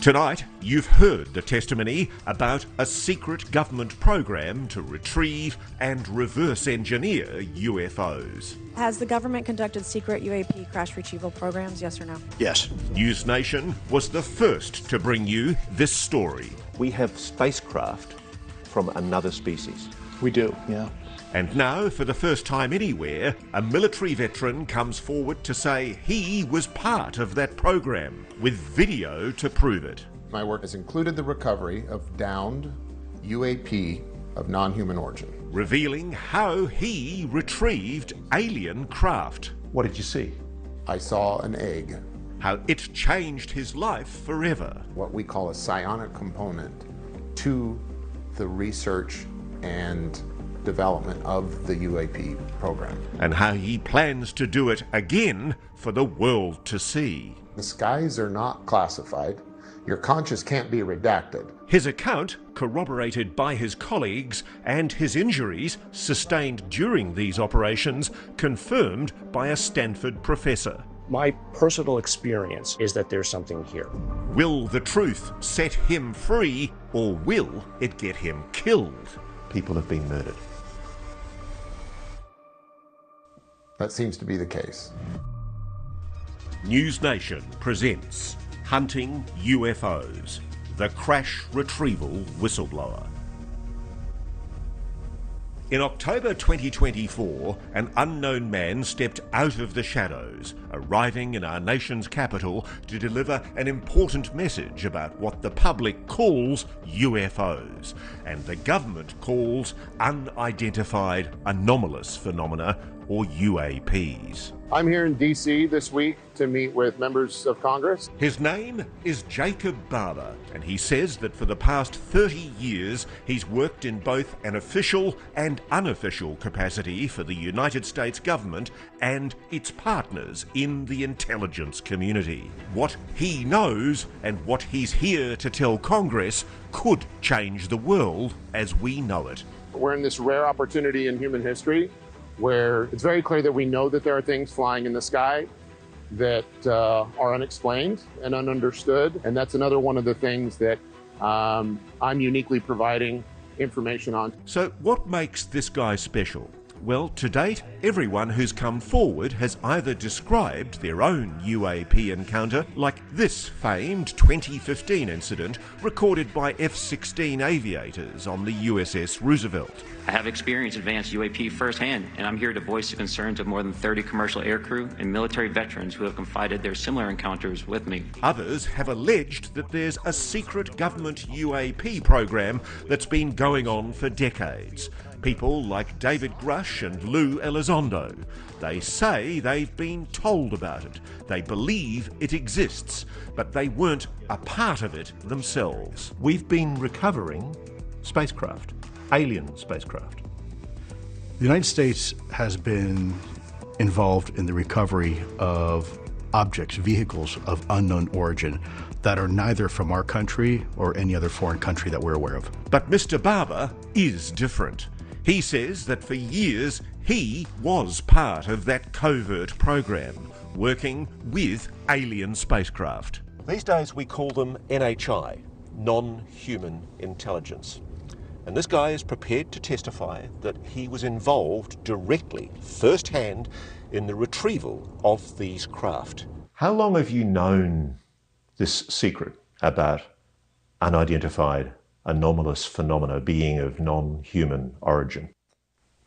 Tonight, you've heard the testimony about a secret government program to retrieve and reverse engineer UFOs. Has the government conducted secret UAP crash retrieval programs, yes or no? Yes. News Nation was the first to bring you this story. We have spacecraft from another species. We do, yeah. And now, for the first time anywhere, a military veteran comes forward to say he was part of that program, with video to prove it. My work has included the recovery of downed UAP of non-human origin. Revealing how he retrieved alien craft. What did you see? I saw an egg, How it changed his life forever. what we call a psionic component, to the research and development of the UAP program. And how he plans to do it again for the world to see. The skies are not classified. Your conscience can't be redacted. His account, corroborated by his colleagues, and his injuries sustained during these operations, confirmed by a Stanford professor. My personal experience is that there's something here. Will the truth set him free, or will it get him killed? People have been murdered. That seems to be the case. News Nation presents Hunting UFOs, the Crash Retrieval Whistleblower. In October 2024, an unknown man stepped out of the shadows, arriving in our nation's capital to deliver an important message about what the public calls UFOs, and the government calls unidentified anomalous phenomena, or UAPs. I'm here in D.C. this week to meet with members of Congress. His name is Jacob Barber, and he says that for the past 30 years he's worked in both an official and unofficial capacity for the United States government and its partners in the intelligence community. What he knows and what he's here to tell Congress could change the world as we know it. We're in this rare opportunity in human history where it's very clear that we know that there are things flying in the sky that are unexplained and ununderstood. And that's another one of the things that I'm uniquely providing information on. So what makes this guy special? Well, to date, everyone who's come forward has either described their own UAP encounter, like this famed 2015 incident recorded by F-16 aviators on the USS Roosevelt. I have experienced advanced UAP firsthand, and I'm here to voice the concerns of more than 30 commercial aircrew and military veterans who have confided their similar encounters with me. Others have alleged that there's a secret government UAP program that's been going on for decades. People like David Grush and Lou Elizondo. They say they've been told about it. They believe it exists, but they weren't a part of it themselves. We've been recovering spacecraft, alien spacecraft. The United States has been involved in the recovery of objects, vehicles of unknown origin that are neither from our country or any other foreign country that we're aware of. But Mr. Barber is different. He says that for years he was part of that covert program, working with alien spacecraft. These days we call them NHI, non-human intelligence. And this guy is prepared to testify that he was involved directly, firsthand, in the retrieval of these craft. How long have you known this secret about unidentified anomalous phenomena being of non-human origin?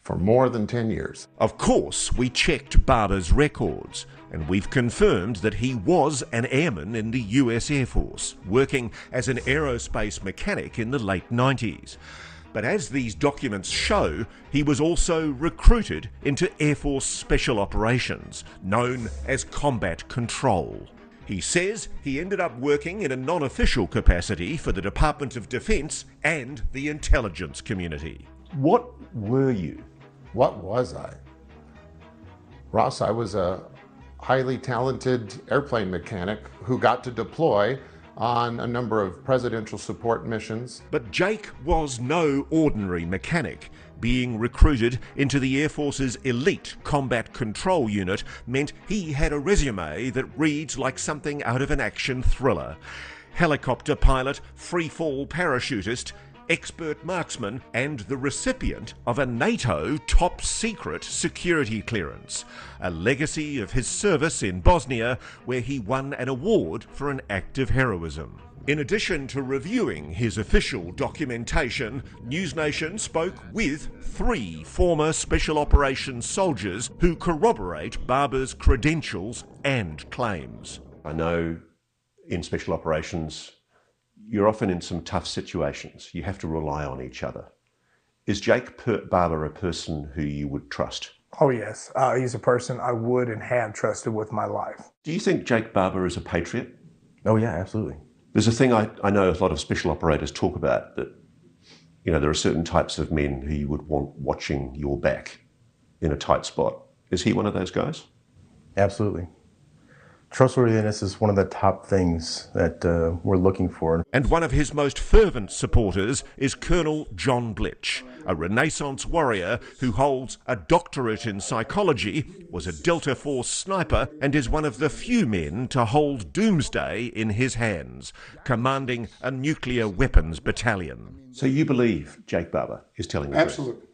For more than 10 years. Of course, we checked Barber's records, and we've confirmed that he was an airman in the US Air Force, working as an aerospace mechanic in the late 90s. But as these documents show, he was also recruited into Air Force Special Operations, known as Combat Control. He says he ended up working in a non-official capacity for the Department of Defense and the intelligence community. What were you? What was I? Ross, I was a highly talented airplane mechanic who got to deploy on a number of presidential support missions. But Jake was no ordinary mechanic. Being recruited into the Air Force's elite combat control unit meant he had a resume that reads like something out of an action thriller. helicopter pilot, freefall parachutist, expert marksman, and the recipient of a NATO top-secret security clearance, a legacy of his service in Bosnia, where he won an award for an act of heroism. In addition to reviewing his official documentation, NewsNation spoke with 3 former Special Operations soldiers who corroborate Barber's credentials and claims. I know in Special Operations you're often in some tough situations. You have to rely on each other. Is Jake Barber a person who you would trust? Oh yes, he's a person I would and have trusted with my life. Do you think Jake Barber is a patriot? Oh yeah, absolutely. There's a thing I know a lot of special operators talk about, that there are certain types of men who you would want watching your back in a tight spot. Is he one of those guys? Absolutely. Trustworthiness is one of the top things that we're looking for. And one of his most fervent supporters is Colonel John Blitch, a Renaissance warrior who holds a doctorate in psychology, was a Delta Force sniper, and is one of the few men to hold doomsday in his hands, commanding a nuclear weapons battalion. So you believe Jake Barber is telling the truth? Absolutely.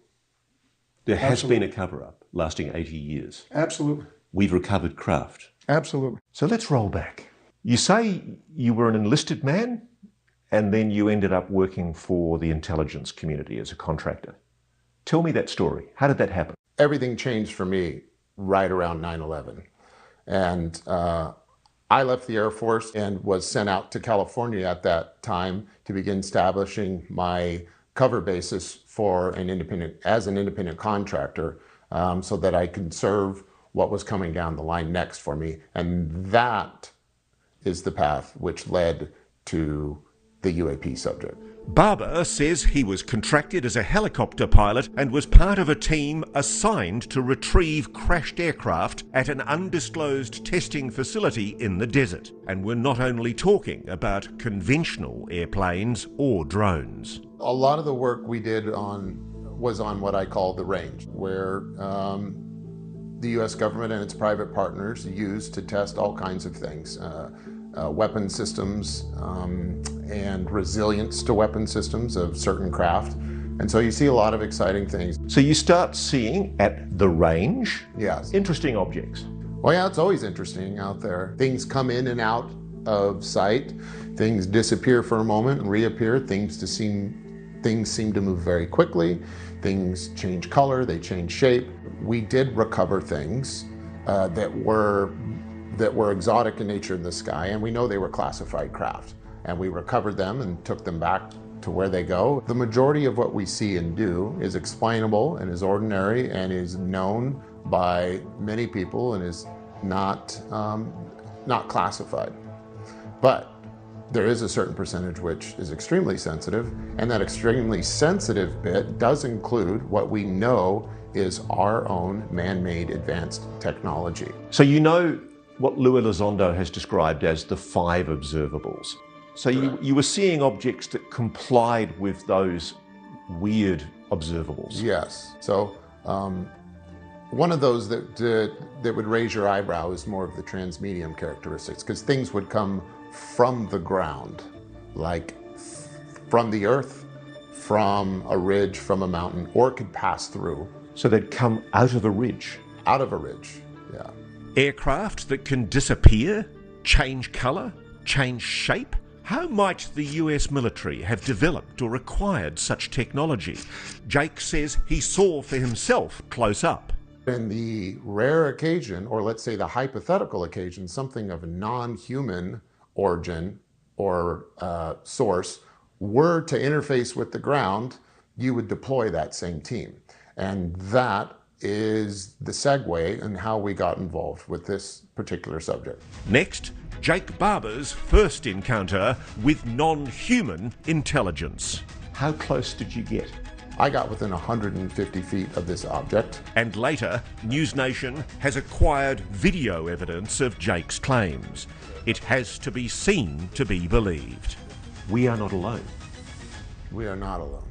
There has been a cover-up lasting 80 years. Absolutely. We've recovered craft. Absolutely. So let's roll back. You say you were an enlisted man, and then you ended up working for the intelligence community as a contractor. Tell me that story. How did that happen? Everything changed for me right around 9/11. And I left the Air Force and was sent out to California at that time to begin establishing my cover basis for an independent contractor, so that I could serve what was coming down the line next for me. And that is the path which led to the UAP subject. Barber says he was contracted as a helicopter pilot and was part of a team assigned to retrieve crashed aircraft at an undisclosed testing facility in the desert. And we're not only talking about conventional airplanes or drones. A lot of the work we did was on what I call the range, where the U.S. government and its private partners use to test all kinds of things, weapon systems and resilience to weapon systems of certain craft. And so you see a lot of exciting things. So you start seeing at the range, yes, interesting objects. Well, yeah, it's always interesting out there. Things come in and out of sight. Things disappear for a moment and reappear. Things seem to move very quickly. Things change color, they change shape. We did recover things that were exotic in nature in the sky, and we know they were classified craft. And we recovered them and took them back to where they go. The majority of what we see and do is explainable and is ordinary and is known by many people and is not classified. But there is a certain percentage which is extremely sensitive, and that extremely sensitive bit does include what we know is our own man-made advanced technology. So you know what Louis Elizondo has described as the 5 observables. So you were seeing objects that complied with those weird observables. Yes. So one of those that would raise your eyebrow is more of the transmedium characteristics, because things would come from the ground, like from the earth, from a ridge, from a mountain, or could pass through. So they'd come out of a ridge? Out of a ridge, yeah. Aircraft that can disappear, change colour, change shape? How might the US military have developed or acquired such technology? Jake says he saw for himself close up. In the rare occasion, or let's say the hypothetical occasion, something of a non-human origin or source were to interface with the ground, you would deploy that same team. And that is the segue in how we got involved with this particular subject. Next, Jake Barber's first encounter with non-human intelligence. How close did you get? I got within 150 feet of this object. And later, NewsNation has acquired video evidence of Jake's claims. It has to be seen to be believed. We are not alone. We are not alone.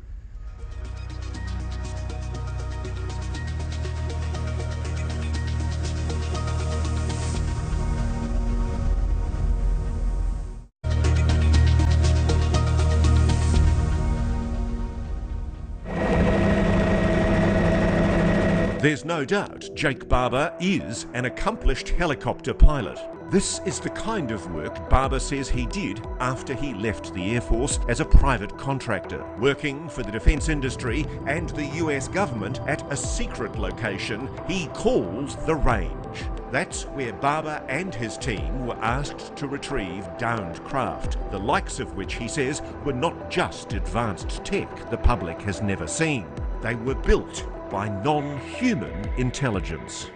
There's no doubt Jake Barber is an accomplished helicopter pilot. This is the kind of work Barber says he did after he left the Air Force as a private contractor, working for the defence industry and the US government at a secret location he calls the Range. That's where Barber and his team were asked to retrieve downed craft, the likes of which he says were not just advanced tech the public has never seen. They were built by non-human intelligence.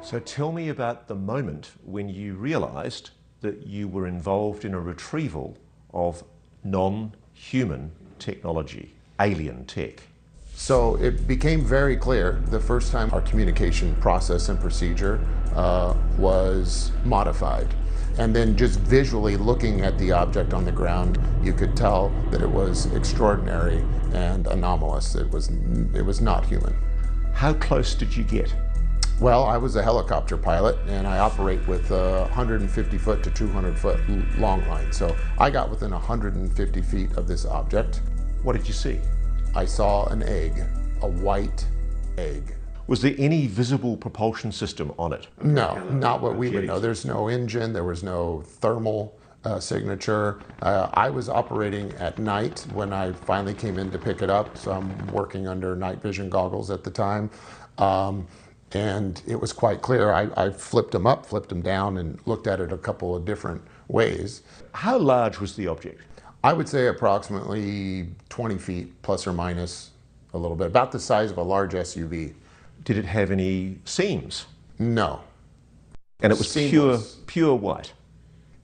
So tell me about the moment when you realised that you were involved in a retrieval of non-human technology, alien tech. So it became very clear the first time our communication process and procedure was modified. And then just visually looking at the object on the ground, you could tell that it was extraordinary and anomalous. It was not human. How close did you get? Well, I was a helicopter pilot and I operate with 150 foot to 200 foot long line. So I got within 150 feet of this object. What did you see? I saw an egg, a white egg. Was there any visible propulsion system on it? No, not what we would know. There's no engine, there was no thermal signature. I was operating at night when I finally came in to pick it up, so I'm working under night vision goggles at the time. And it was quite clear. I flipped them up, flipped them down, and looked at it a couple of different ways. How large was the object? I would say approximately 20 feet, plus or minus a little bit, about the size of a large SUV. Did it have any seams? No. And it was pure white?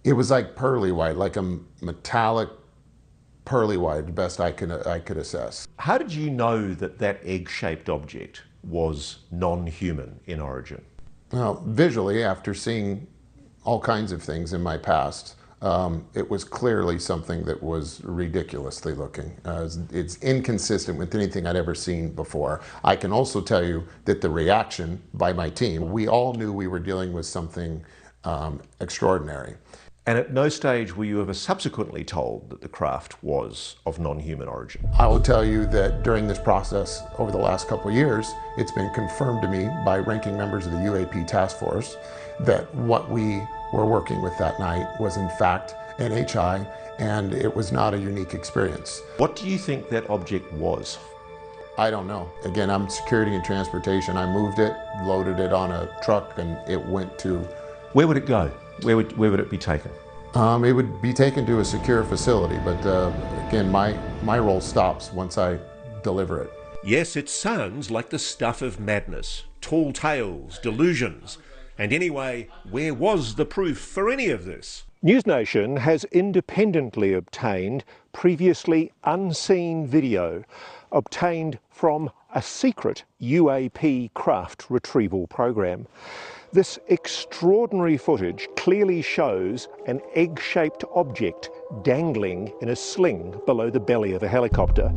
It was like pearly white, like a metallic pearly white, the best I could assess. How did you know that that egg-shaped object was non-human in origin? Well, visually, after seeing all kinds of things in my past, it was clearly something that was ridiculously looking. It's inconsistent with anything I'd ever seen before. I can also tell you that the reaction by my team, we all knew we were dealing with something extraordinary. And at no stage were you ever subsequently told that the craft was of non-human origin? I will tell you that during this process, over the last couple of years, it's been confirmed to me by ranking members of the UAP task force that what we were working with that night was in fact NHI, and it was not a unique experience. What do you think that object was? I don't know. Again, I'm security and transportation. I moved it, loaded it on a truck, and it went to... Where would it go? Where would it be taken? It would be taken to a secure facility, but again, my role stops once I deliver it. Yes, it sounds like the stuff of madness, tall tales, delusions. And anyway, where was the proof for any of this? NewsNation has independently obtained previously unseen video obtained from a secret UAP craft retrieval program. This extraordinary footage clearly shows an egg-shaped object dangling in a sling below the belly of a helicopter.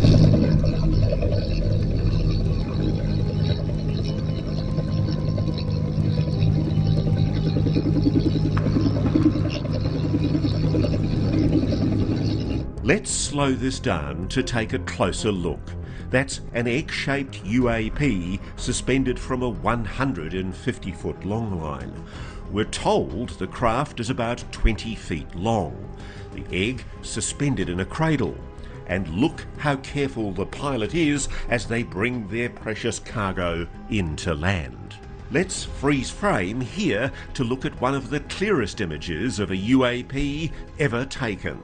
Let's slow this down to take a closer look. That's an egg-shaped UAP suspended from a 150-foot long line. We're told the craft is about 20 feet long. The egg suspended in a cradle. And look how careful the pilot is as they bring their precious cargo into land. Let's freeze frame here to look at one of the clearest images of a UAP ever taken.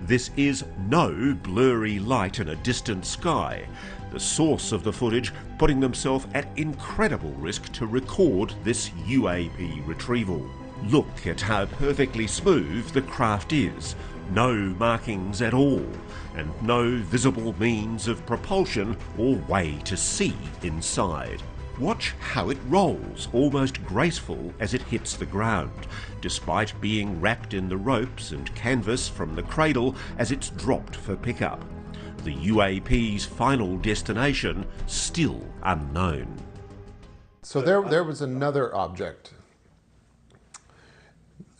This is no blurry light in a distant sky. The source of the footage putting themselves at incredible risk to record this UAP retrieval. Look at how perfectly smooth the craft is. No markings at all, and no visible means of propulsion or way to see inside. Watch how it rolls, almost graceful as it hits the ground, despite being wrapped in the ropes and canvas from the cradle as it's dropped for pickup. The UAP's final destination still unknown. So there was another object.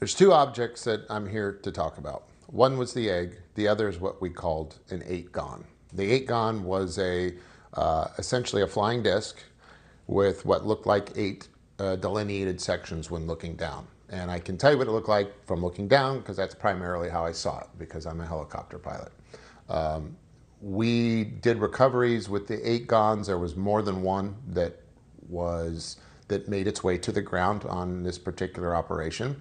There's two objects that I'm here to talk about. One was the egg, the other is what we called an 8-gon. The 8-gon was essentially a flying disc with what looked like 8 delineated sections when looking down. And I can tell you what it looked like from looking down, because that's primarily how I saw it, because I'm a helicopter pilot. We did recoveries with the 8 GONs. There was more than one that made its way to the ground on this particular operation.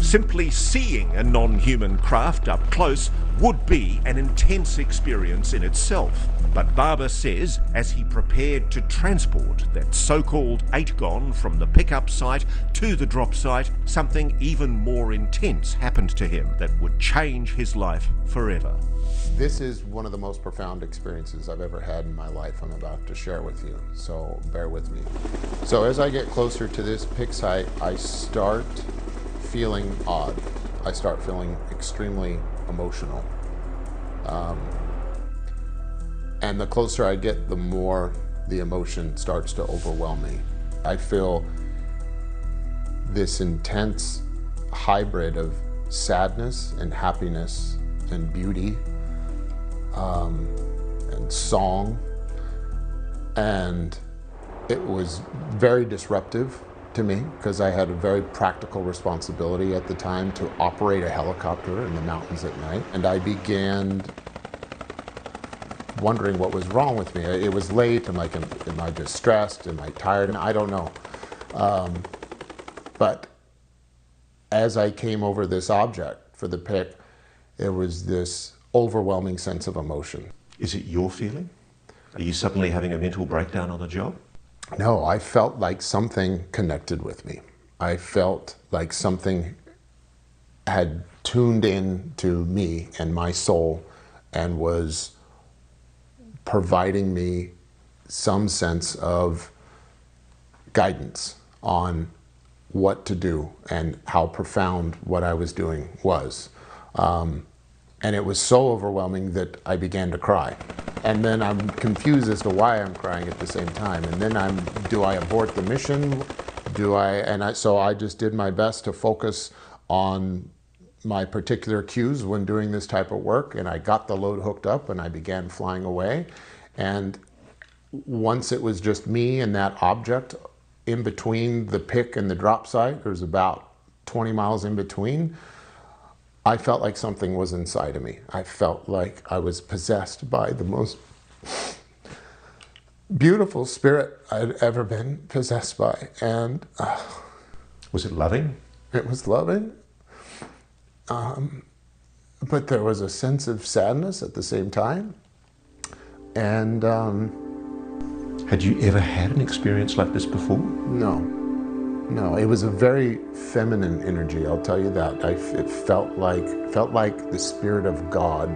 Simply seeing a non-human craft up close would be an intense experience in itself. But Barber says as he prepared to transport that so-called 8 GON from the pickup site to the drop site, something even more intense happened to him that would change his life forever. This is one of the most profound experiences I've ever had in my life I'm about to share with you, so bear with me. So as I get closer to this pick site, I start feeling odd. I start feeling extremely emotional. And the closer I get, the more the emotion starts to overwhelm me. I feel this intense hybrid of sadness and happiness and beauty and song. And it was very disruptive to me, because I had a very practical responsibility at the time to operate a helicopter in the mountains at night. And I began wondering what was wrong with me. It was late. I'm like, am I just stressed? Am I tired? And I don't know. But as I came over this object for the pick, there was this overwhelming sense of emotion. Is it your feeling? Are you suddenly having a mental breakdown on the job? No, I felt like something connected with me. I felt like something had tuned in to me and my soul and was providing me some sense of guidance on what to do and how profound what I was doing was. And it was so overwhelming that I began to cry. And then I'm confused as to why I'm crying at the same time. And then do I abort the mission? So I just did my best to focus on my particular cues when doing this type of work, and I got the load hooked up and I began flying away. And once it was just me and that object in between the pick and the drop site, there's about 20 miles in between, I felt like something was inside of me. I felt like I was possessed by the most beautiful spirit I'd ever been possessed by. And was it loving? It was loving. But there was a sense of sadness at the same time. And had you ever had an experience like this before? No, it was a very feminine energy, I'll tell you that. It felt like the spirit of God,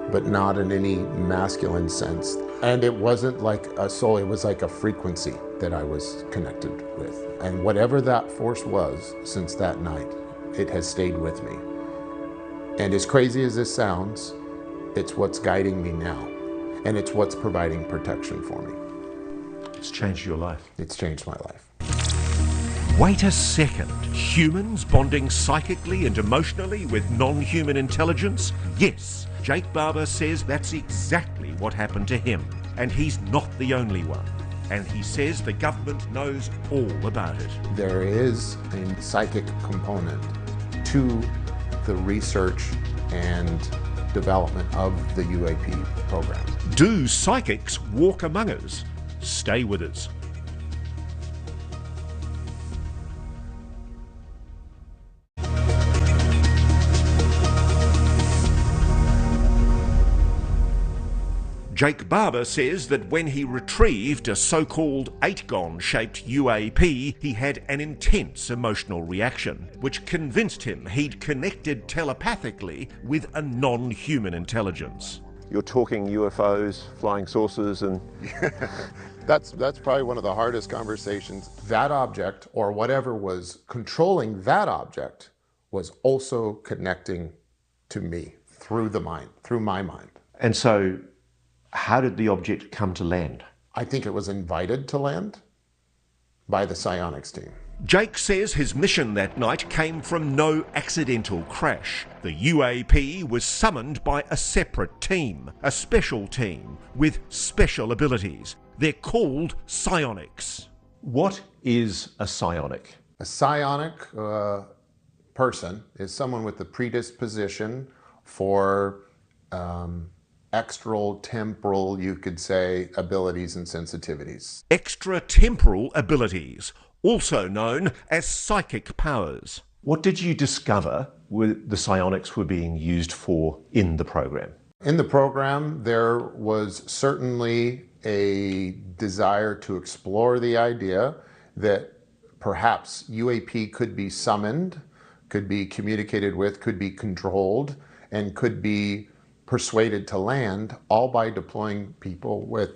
but not in any masculine sense. And it wasn't like a soul, it was like a frequency that I was connected with. And whatever that force was since that night, it has stayed with me. And as crazy as this sounds, it's what's guiding me now. And it's what's providing protection for me. It's changed your life. It's changed my life. Wait a second. Humans bonding psychically and emotionally with non-human intelligence? Yes, Jake Barber says that's exactly what happened to him. And he's not the only one. And he says the government knows all about it. There is a psychic component to the research and development of the UAP program. Do psychics walk among us? Stay with us. Jake Barber says that when he retrieved a so-called 8 GON-shaped UAP, he had an intense emotional reaction, which convinced him he'd connected telepathically with a non-human intelligence. You're talking UFOs, flying saucers, and... That's probably one of the hardest conversations. That object, or whatever was controlling that object, was also connecting to me through the mind, through my mind. And so, how did the object come to land? I think it was invited to land by the psionics team. Jake says his mission that night came from no accidental crash. The UAP was summoned by a separate team, a special team with special abilities. They're called psionics. What is a psionic? A psionic person is someone with the predisposition for extratemporal, you could say, abilities and sensitivities. Extratemporal abilities, also known as psychic powers. What did you discover the psionics were being used for in the program? In the program, there was certainly a desire to explore the idea that perhaps UAP could be summoned, could be communicated with, could be controlled, and could be persuaded to land, all by deploying people with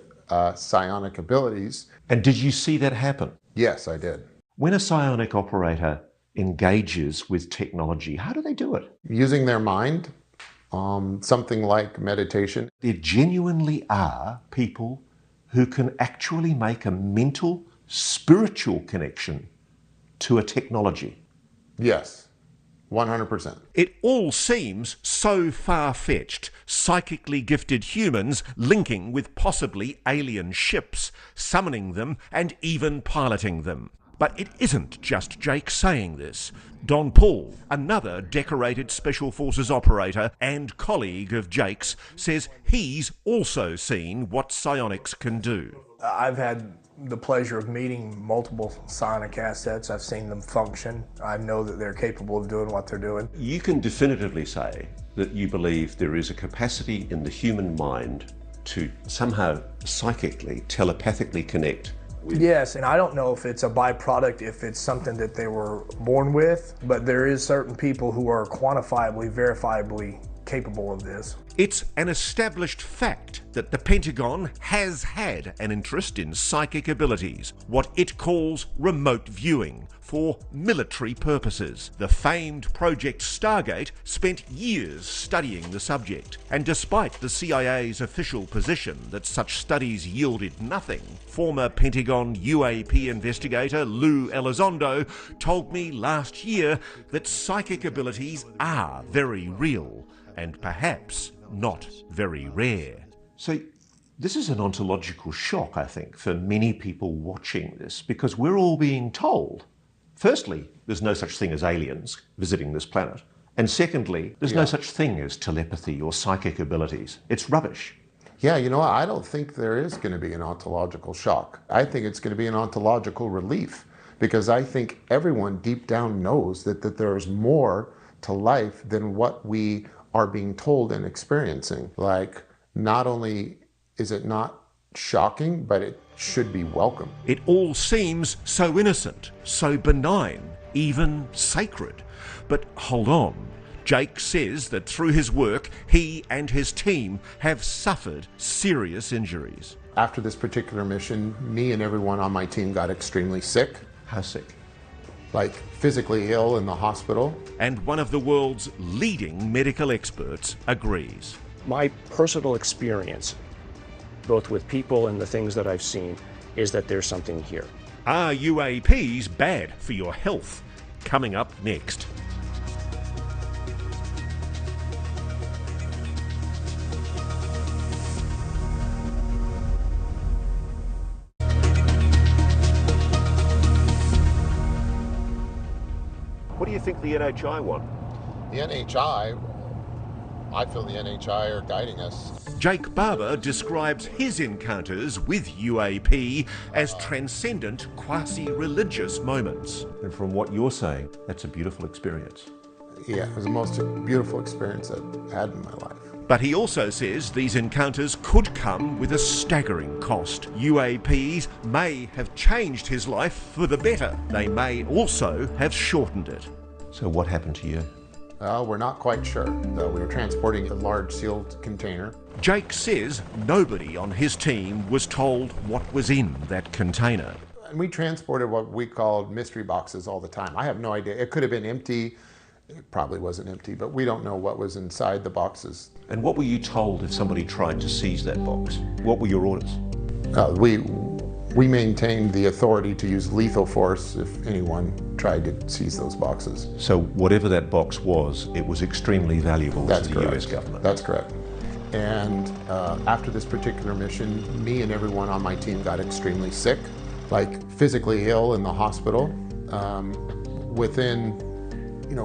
psionic abilities. And did you see that happen? Yes, I did. When a psionic operator engages with technology, how do they do it? Using their mind, something like meditation. There genuinely are people who can actually make a mental, spiritual connection to a technology. Yes, 100%. It all seems so far-fetched, psychically gifted humans linking with possibly alien ships, summoning them and even piloting them. But it isn't just Jake saying this. Don Paul, another decorated Special Forces operator and colleague of Jake's, says he's also seen what psionics can do. I've had the pleasure of meeting multiple psionic assets. I've seen them function. I know that they're capable of doing what they're doing. You can definitively say that you believe there is a capacity in the human mind to somehow psychically, telepathically connect. Yes, and I don't know if it's a byproduct, if it's something that they were born with, but there is certain people who are quantifiably, verifiably capable of this. It's an established fact that the Pentagon has had an interest in psychic abilities, what it calls remote viewing, for military purposes. The famed Project Stargate spent years studying the subject, and despite the CIA's official position that such studies yielded nothing, former Pentagon UAP investigator Lou Elizondo told me last year that psychic abilities are very real, and perhaps not very rare. So this is an ontological shock, I think, for many people watching this, because we're all being told, firstly, there's no such thing as aliens visiting this planet, and secondly, there's no such thing as telepathy or psychic abilities. It's rubbish. Yeah, you know, I don't think there is going to be an ontological shock. I think it's going to be an ontological relief, because I think everyone deep down knows that there's more to life than what we are being told and experiencing. Like, not only is it not shocking, but it should be welcome. It all seems so innocent, so benign, even sacred. But hold on. Jake says that through his work, he and his team have suffered serious injuries. After this particular mission, me and everyone on my team got extremely sick. How sick? Like physically ill in the hospital. And one of the world's leading medical experts agrees. My personal experience, both with people and the things that I've seen, is that there's something here. Are UAPs bad for your health? Coming up next. What do you think the NHI want? The NHI, I feel the NHI are guiding us. Jake Barber describes his encounters with UAP as transcendent, quasi-religious moments. And from what you're saying, that's a beautiful experience. Yeah, it was the most beautiful experience I've had in my life. But he also says these encounters could come with a staggering cost. UAPs may have changed his life for the better. They may also have shortened it. So what happened to you? We're not quite sure. We were transporting a large sealed container. Jake says nobody on his team was told what was in that container. And we transported what we called mystery boxes all the time. I have no idea. It could have been empty. It probably wasn't empty, but we don't know what was inside the boxes. And what were you told if somebody tried to seize that box? What were your orders? We We maintained the authority to use lethal force if anyone tried to seize those boxes. So whatever that box was, it was extremely valuable to the US government. That's correct. And after this particular mission, me and everyone on my team got extremely sick, like physically ill in the hospital. Within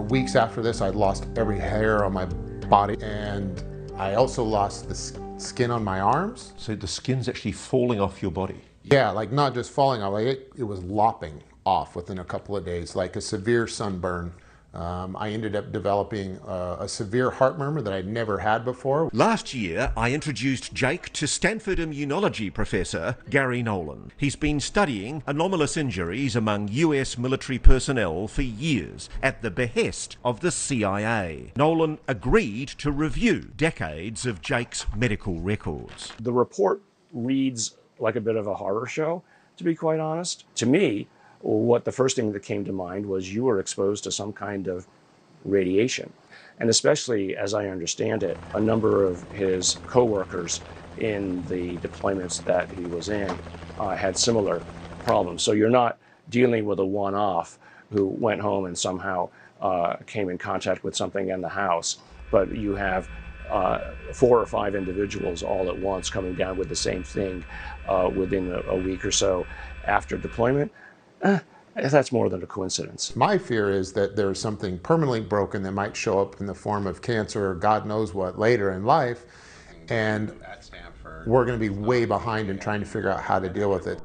weeks after this, I'd lost every hair on my body, and I also lost the skin on my arms. So the skin's actually falling off your body? Yeah, like not just falling off, like it was lopping off within a couple of days, like a severe sunburn. I ended up developing a severe heart murmur that I'd never had before. Last year, I introduced Jake to Stanford immunology professor Gary Nolan. He's been studying anomalous injuries among US military personnel for years at the behest of the CIA. Nolan agreed to review decades of Jake's medical records. The report reads like a bit of a horror show, to be quite honest. To me, what the first thing that came to mind was you were exposed to some kind of radiation. And especially, as I understand it, a number of his co-workers in the deployments that he was in had similar problems. So you're not dealing with a one-off who went home and somehow came in contact with something in the house, but you have 4 or 5 individuals all at once coming down with the same thing within a week or so after deployment. That's more than a coincidence. My fear is that there's something permanently broken that might show up in the form of cancer or God knows what later in life, and we're going to be way behind in trying to figure out how to deal with it.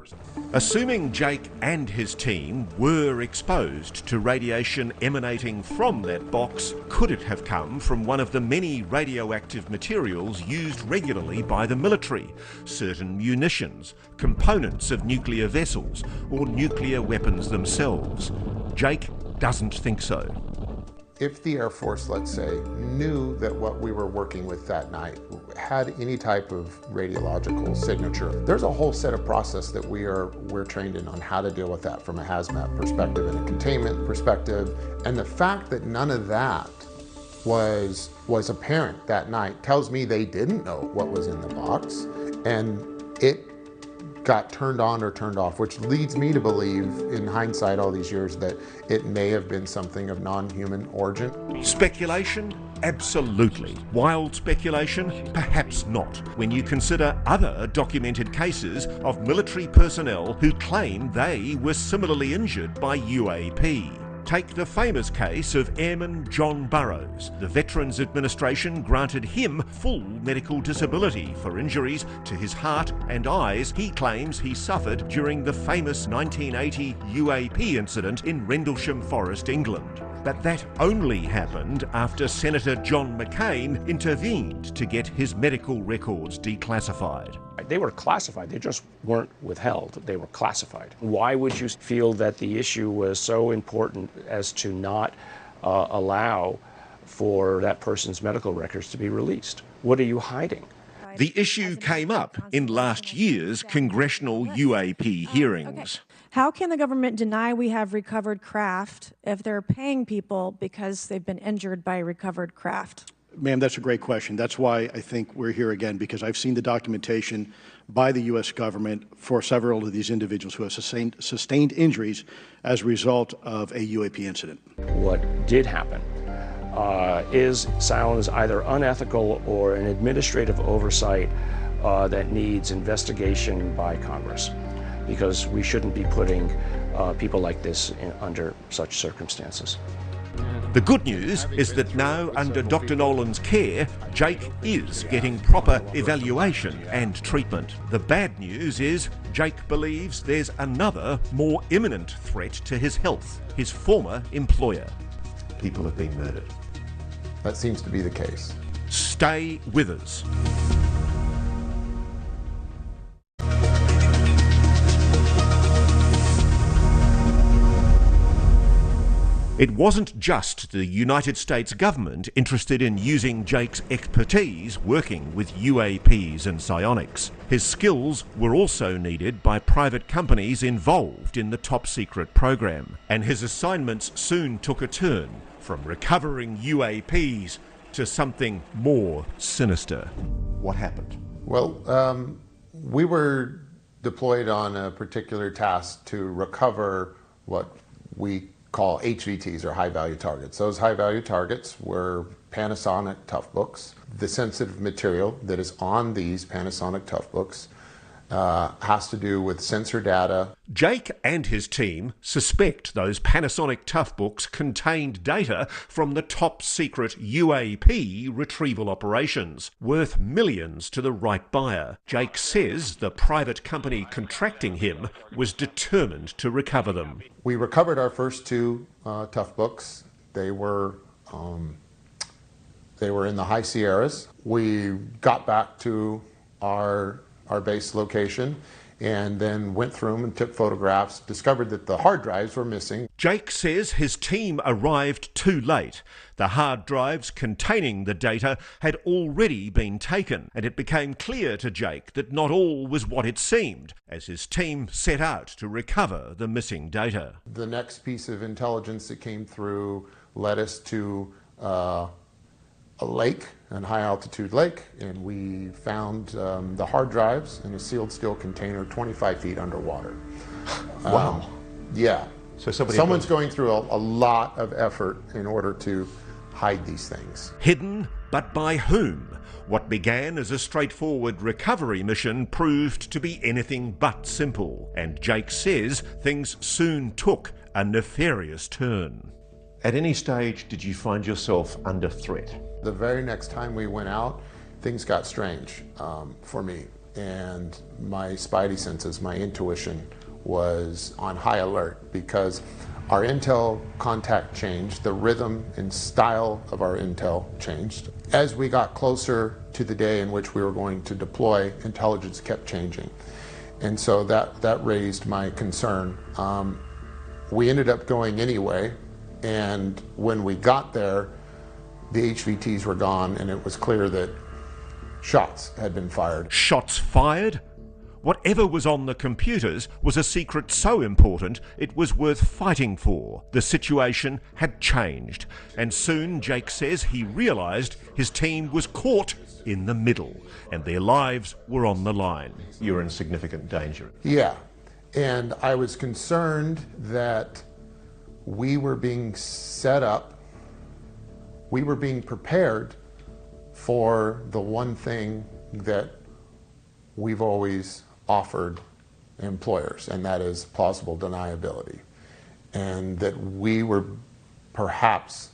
Assuming Jake and his team were exposed to radiation emanating from that box, could it have come from one of the many radioactive materials used regularly by the military? Certain munitions, components of nuclear vessels, or nuclear weapons themselves? Jake doesn't think so. If the Air Force, let's say, knew that what we were working with that night had any type of radiological signature, there's a whole set of process that we're trained in on how to deal with that from a hazmat perspective and a containment perspective. And the fact that none of that was apparent that night tells me they didn't know what was in the box, and it got turned on or turned off, which leads me to believe, in hindsight all these years, that it may have been something of non-human origin. Speculation? Absolutely. Wild speculation? Perhaps not, when you consider other documented cases of military personnel who claim they were similarly injured by UAP. Take the famous case of Airman John Burroughs. The Veterans Administration granted him full medical disability for injuries to his heart and eyes he claims he suffered during the famous 1980 UAP incident in Rendlesham Forest, England. But that only happened after Senator John McCain intervened to get his medical records declassified. They were classified, they just weren't withheld, they were classified. Why would you feel that the issue was so important as to not allow for that person's medical records to be released? What are you hiding? The issue came up in last year's congressional UAP hearings. How can the government deny we have recovered craft if they're paying people because they've been injured by recovered craft? Ma'am, that's a great question. That's why I think we're here again, because I've seen the documentation by the U.S. government for several of these individuals who have sustained injuries as a result of a UAP incident. What did happen sounds either unethical or an administrative oversight that needs investigation by Congress, because we shouldn't be putting people like this under such circumstances. The good news is that now, under Dr. Nolan's care, Jake is getting proper evaluation and treatment. The bad news is Jake believes there's another, more imminent threat to his health: his former employer. People have been murdered. That seems to be the case. Stay with us. It wasn't just the United States government interested in using Jake's expertise working with UAPs and psionics. His skills were also needed by private companies involved in the top-secret program, and his assignments soon took a turn from recovering UAPs to something more sinister. What happened? Well, we were deployed on a particular task to recover what we call HVTs, or high value targets. Those high value targets were Panasonic Toughbooks. The sensitive material that is on these Panasonic Toughbooks has to do with sensor data. Jake and his team suspect those Panasonic Toughbooks contained data from the top secret UAP retrieval operations, worth millions to the right buyer. Jake says the private company contracting him was determined to recover them. We recovered our first two Toughbooks. They were in the high Sierras. We got back to our base location and then went through them and took photographs, discovered that the hard drives were missing. Jake says his team arrived too late. The hard drives containing the data had already been taken, and it became clear to Jake that not all was what it seemed as his team set out to recover the missing data. The next piece of intelligence that came through led us to a lake, a high altitude lake, and we found the hard drives in a sealed steel container 25 feet underwater. Wow. Yeah. So someone's going through a lot of effort in order to hide these things. Hidden, but by whom? What began as a straightforward recovery mission proved to be anything but simple, and Jake says things soon took a nefarious turn. At any stage did you find yourself under threat? The very next time we went out, things got strange for me, and my spidey senses, my intuition was on high alert because our intel contact changed, the rhythm and style of our intel changed. As we got closer to the day in which we were going to deploy, intelligence kept changing. And so that raised my concern. We ended up going anyway, and when we got there, the HVTs were gone, and it was clear that shots had been fired. Shots fired? Whatever was on the computers was a secret so important it was worth fighting for. The situation had changed, and soon Jake says he realised his team was caught in the middle, and their lives were on the line. You were in significant danger. Yeah, and I was concerned that we were being set up, we were being prepared for the one thing that we've always offered employers, and that is plausible deniability. And that we were perhaps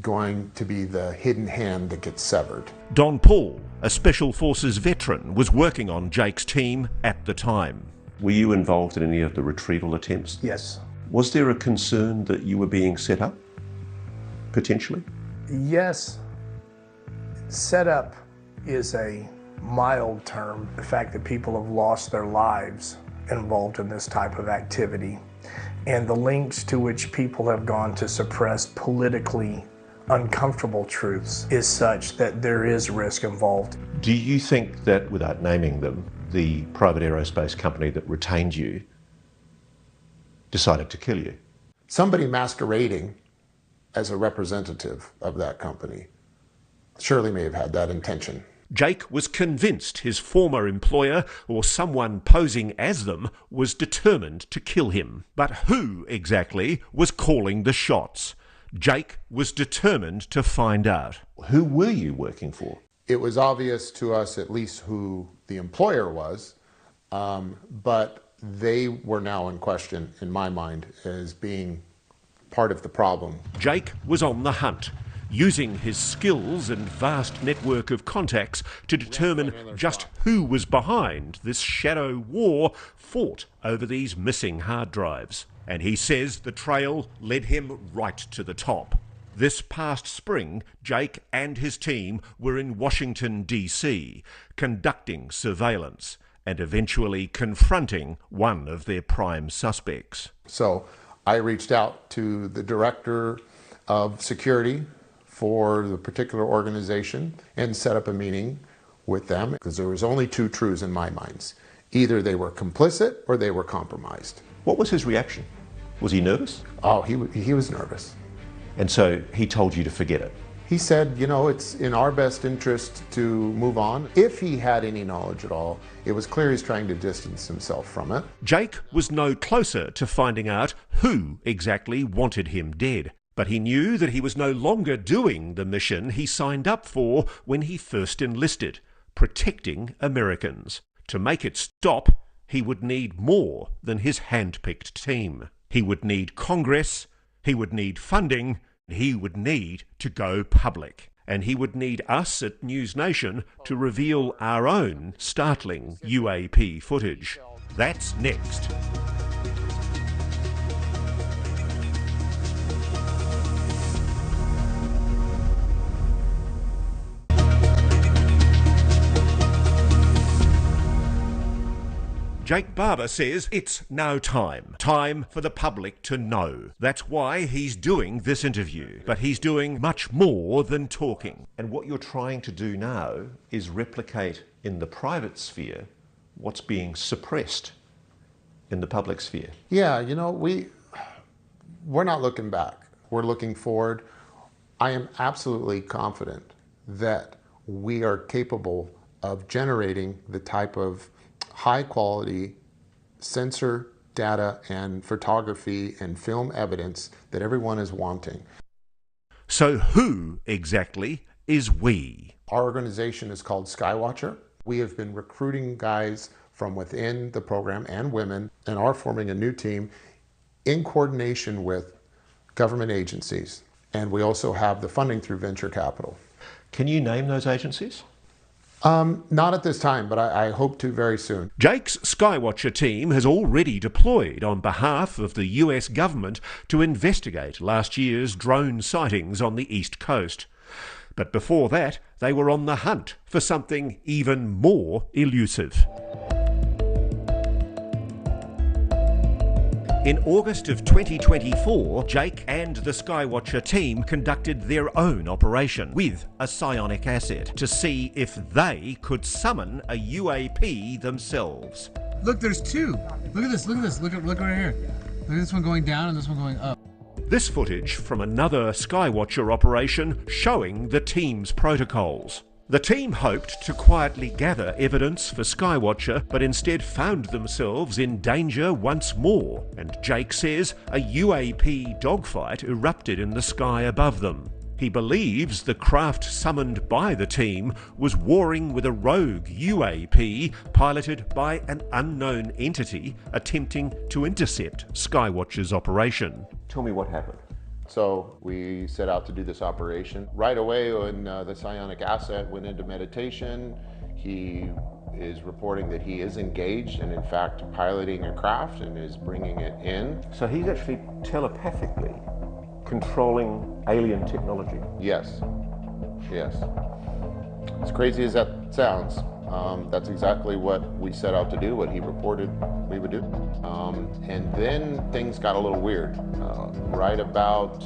going to be the hidden hand that gets severed. Don Paul, a Special Forces veteran, was working on Jake's team at the time. Were you involved in any of the retrieval attempts? Yes. Was there a concern that you were being set up, potentially? Yes. Setup is a mild term. The fact that people have lost their lives involved in this type of activity, and the lengths to which people have gone to suppress politically uncomfortable truths is such that there is risk involved. Do you think that, without naming them, the private aerospace company that retained you decided to kill you? Somebody masquerading as a representative of that company surely may have had that intention. Jake was convinced his former employer, or someone posing as them, was determined to kill him. But who exactly was calling the shots? Jake was determined to find out. Who were you working for? It was obvious to us at least who the employer was, but they were now in question, in my mind, as being part of the problem. Jake was on the hunt, using his skills and vast network of contacts to determine just who was behind this shadow war fought over these missing hard drives. And he says the trail led him right to the top. This past spring, Jake and his team were in Washington, D.C., conducting surveillance and eventually confronting one of their prime suspects. So I reached out to the director of security for the particular organization and set up a meeting with them, because there was only two truths in my minds. Either they were complicit or they were compromised. What was his reaction? Was he nervous? Oh, he was nervous. And so he told you to forget it? He said, you know, it's in our best interest to move on. If he had any knowledge at all, it was clear he's trying to distance himself from it. Jake was no closer to finding out who exactly wanted him dead, but he knew that he was no longer doing the mission he signed up for when he first enlisted, protecting Americans. To make it stop, he would need more than his hand-picked team. He would need Congress, he would need funding, he would need to go public. And he would need us at News Nation to reveal our own startling UAP footage. That's next. Jake Barber says it's now time for the public to know. That's why he's doing this interview. But he's doing much more than talking. And what you're trying to do now is replicate in the private sphere what's being suppressed in the public sphere. Yeah, you know, we're not looking back. We're looking forward. I am absolutely confident that we are capable of generating the type of high quality sensor data and photography and film evidence that everyone is wanting. So who exactly is we? Our organization is called Skywatcher. We have been recruiting guys from within the program and women and are forming a new team in coordination with government agencies. And we also have the funding through venture capital. Can you name those agencies? Not at this time, but I hope to very soon. Jake's Skywatcher team has already deployed on behalf of the US government to investigate last year's drone sightings on the East Coast. But before that, they were on the hunt for something even more elusive. In August of 2024, Jake and the Skywatcher team conducted their own operation with a psionic asset to see if they could summon a UAP themselves. Look, there's two. Look at this, look at this, look right here. Look at this one going down and this one going up. This footage from another Skywatcher operation showing the team's protocols. The team hoped to quietly gather evidence for Skywatcher, but instead found themselves in danger once more, and Jake says a UAP dogfight erupted in the sky above them. He believes the craft summoned by the team was warring with a rogue UAP piloted by an unknown entity attempting to intercept Skywatcher's operation. Tell me what happened. So we set out to do this operation. Right away when the psionic asset went into meditation, he is reporting that he is engaged and in fact piloting a craft and is bringing it in. So he's actually telepathically controlling alien technology? Yes, yes. As crazy as that sounds, that's exactly what we set out to do, what he reported we would do. And then things got a little weird. Right about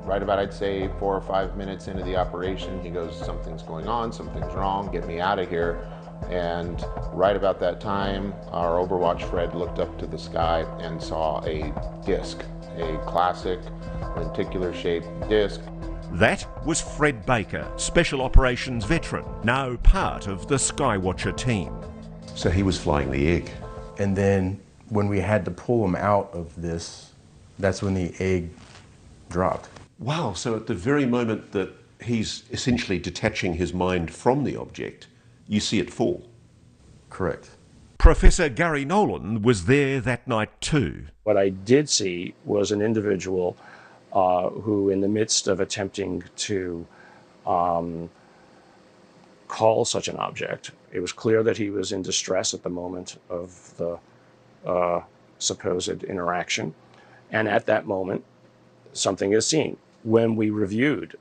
I'd say 4 or 5 minutes into the operation, he goes, something's going on, something's wrong, get me out of here. And right about that time, our Overwatch Fred looked up to the sky and saw a disc, a classic lenticular shaped disc. That was Fred Baker, Special Operations veteran, now part of the Skywatcher team. So he was flying the egg. And then when we had to pull him out of this, that's when the egg dropped. Wow, so at the very moment that he's essentially detaching his mind from the object, you see it fall. Correct. Professor Gary Nolan was there that night too. What I did see was an individual who, in the midst of attempting to call such an object, it was clear that he was in distress at the moment of the supposed interaction. And at that moment, something is seen. When we reviewed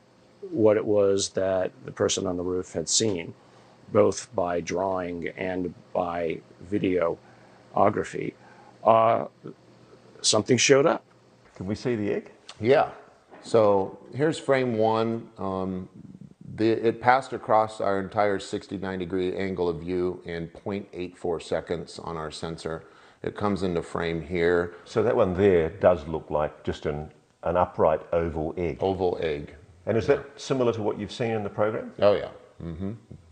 what it was that the person on the roof had seen, both by drawing and by videography, something showed up. Can we see the egg? Yeah. So here's frame one. It passed across our entire 69-degree angle of view in 0.84 seconds on our sensor. It comes into frame here. So that one there does look like just an An upright oval egg. Oval egg. And is that similar to what you've seen in the program? Oh yeah.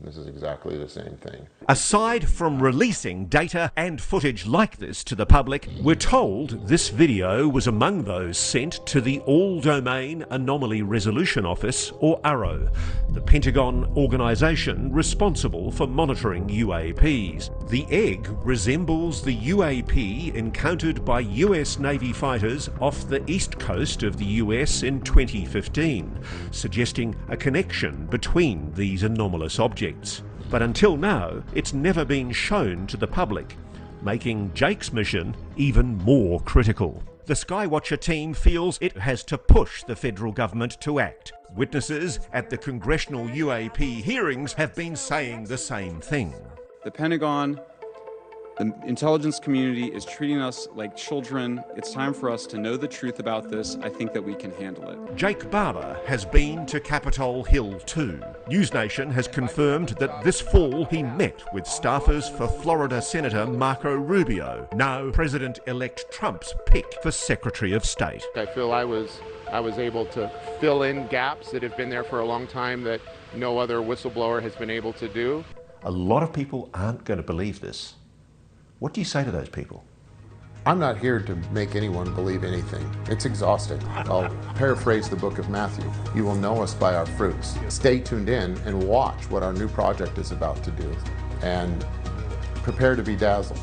This is exactly the same thing. Aside from releasing data and footage like this to the public, we're told this video was among those sent to the All-Domain Anomaly Resolution Office, or AARO, the Pentagon organisation responsible for monitoring UAPs. The egg resembles the UAP encountered by US Navy fighters off the east coast of the US in 2015, suggesting a connection between these anomalous objects. But until now, it's never been shown to the public, making Jake's mission even more critical. The Skywatcher team feels it has to push the federal government to act. Witnesses at the congressional UAP hearings have been saying the same thing. The Pentagon, the intelligence community is treating us like children. It's time for us to know the truth about this. I think that we can handle it. Jake Barber has been to Capitol Hill too. NewsNation has confirmed that this fall he met with staffers for Florida Senator Marco Rubio, now President-elect Trump's pick for Secretary of State. I feel I was able to fill in gaps that have been there for a long time that no other whistleblower has been able to do. A lot of people aren't going to believe this. What do you say to those people? I'm not here to make anyone believe anything. It's exhausting. I'll paraphrase the book of Matthew. You will know us by our fruits. Stay tuned in and watch what our new project is about to do, and prepare to be dazzled.